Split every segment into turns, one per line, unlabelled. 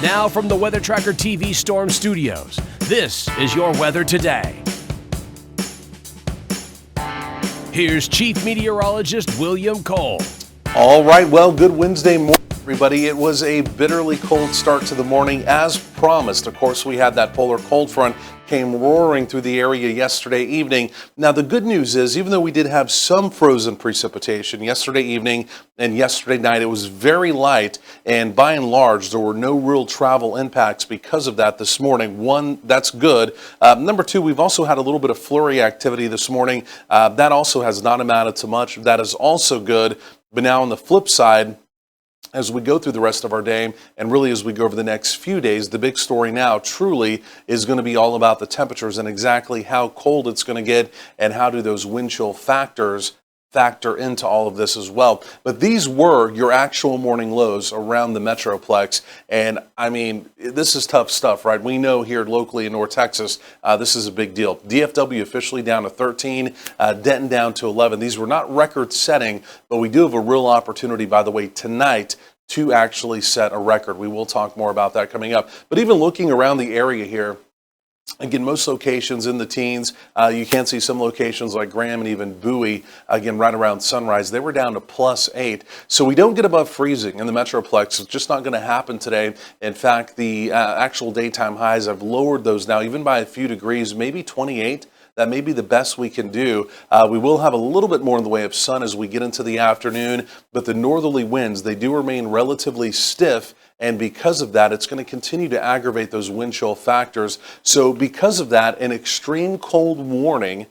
Now from the Weather Tracker TV Storm Studios, this is your weather today. Here's Chief Meteorologist William Cole.
All right, well, good Wednesday morning, everybody. It was a bitterly cold start to the morning as promised. Of course, we had that polar cold front came roaring through the area yesterday evening. Now, the good news is, even though we did have some frozen precipitation yesterday evening and yesterday night, it was very light, and by and large, there were no real travel impacts because of that this morning. One, that's good. Number two, we've also had a little bit of flurry activity this morning. That also has not amounted to much. That is also good. But now on the flip side, as we go through the rest of our day, and really as we go over the next few days, the big story now truly is going to be all about the temperatures and exactly how cold it's going to get and how do those wind chill factors factor into all of this as well. But these were your actual morning lows around the Metroplex. And I mean, this is tough stuff, right? We know here locally in North Texas, this is a big deal. DFW officially down to 13, Denton down to 11. These were not record setting, but we do have a real opportunity, by the way, tonight to actually set a record. We will talk more about that coming up. But even looking around the area here, again, most locations in the teens. You can see some locations like Graham and even Bowie, again, right around sunrise. They were down to +8. So we don't get above freezing in the Metroplex. It's just not going to happen today. In fact, the actual daytime highs, I've lowered those now, even by a few degrees, maybe 28. That may be the best we can do. We will have a little bit more in the way of sun as we get into the afternoon, but the northerly winds, they do remain relatively stiff, and because of that, it's going to continue to aggravate those wind chill factors. So because of that, an extreme cold warning,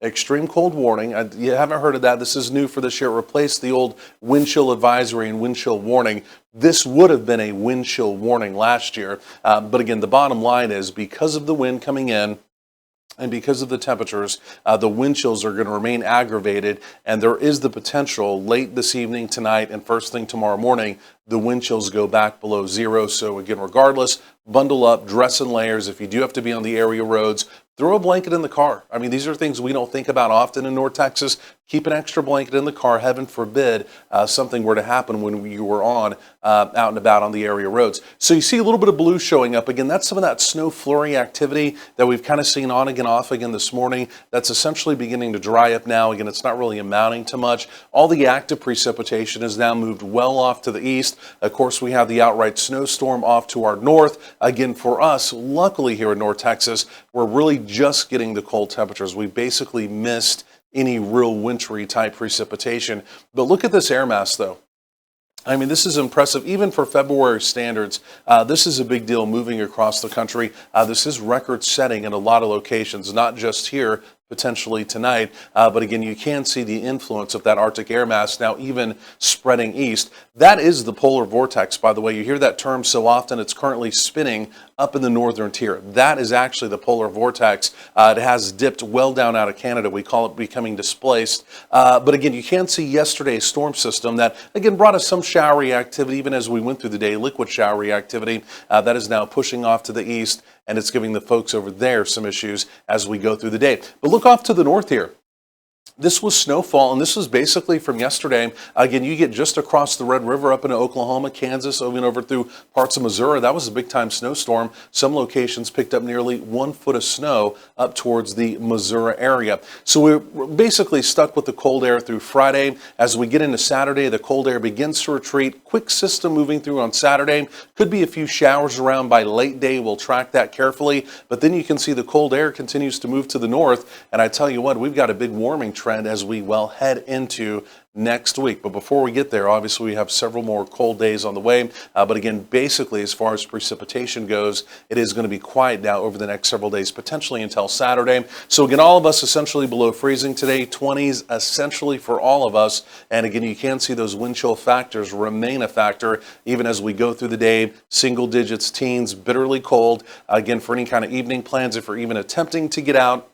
you haven't heard of that. This is new for this year. It replaced the old wind chill advisory and wind chill warning. This would have been a wind chill warning last year. But again, the bottom line is because of the wind coming in, and because of the temperatures, the wind chills are going to remain aggravated, and there is the potential late this evening, tonight, and first thing tomorrow morning, the wind chills go back below zero. So again, regardless, bundle up, dress in layers. If you do have to be on the area roads, throw a blanket in the car. I mean, these are things we don't think about often in North Texas. Keep an extra blanket in the car. Heaven forbid something were to happen when you were out and about on the area roads. So you see a little bit of blue showing up. Again, that's some of that snow flurry activity that we've kind of seen on again, off again this morning. That's essentially beginning to dry up now. Again, it's not really amounting to much. All the active precipitation has now moved well off to the east. Of course, we have the outright snowstorm off to our north. Again, for us, luckily here in North Texas, we're really just getting the cold temperatures. We basically missed any real wintry type precipitation. But look at this air mass though. I mean, this is impressive. Even for February standards, this is a big deal moving across the country. This is record setting in a lot of locations, not just here, potentially tonight. But again, you can see the influence of that Arctic air mass now even spreading east. That is the polar vortex, by the way. You hear that term so often. It's currently spinning up in the northern tier. That is actually the polar vortex. It has dipped well down out of Canada. We call it becoming displaced. But again, you can see yesterday's storm system that, again, brought us some showery activity even as we went through the day, liquid showery activity. That is now pushing off to the east, and it's giving the folks over there some issues as we go through the day. But look off to the north here. This was snowfall, and this was basically from yesterday. Again, you get just across the Red River up into Oklahoma, Kansas, over through parts of Missouri. That was a big-time snowstorm. Some locations picked up nearly 1 foot of snow up towards the Missouri area. So we're basically stuck with the cold air through Friday. As we get into Saturday, the cold air begins to retreat. Quick system moving through on Saturday. Could be a few showers around by late day. We'll track that carefully. But then you can see the cold air continues to move to the north. And I tell you what, we've got a big warming trend as we head into next week. But before we get there, obviously we have several more cold days on the way. But again, basically, as far as precipitation goes, it is going to be quiet now over the next several days, potentially until Saturday. So again, all of us essentially below freezing today, 20s essentially for all of us. And again, you can see those wind chill factors remain a factor even as we go through the day. Single digits, teens, bitterly cold. Again, for any kind of evening plans, if you're even attempting to get out,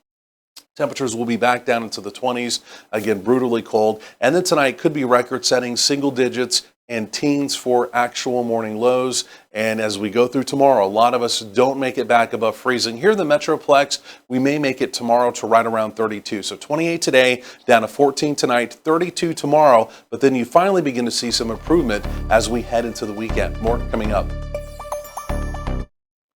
temperatures will be back down into the 20s. Again, brutally cold. And then tonight could be record-setting single digits and teens for actual morning lows. And as we go through tomorrow, a lot of us don't make it back above freezing. Here in the Metroplex, we may make it tomorrow to right around 32. So 28 today, down to 14 tonight, 32 tomorrow. But then you finally begin to see some improvement as we head into the weekend. More coming up.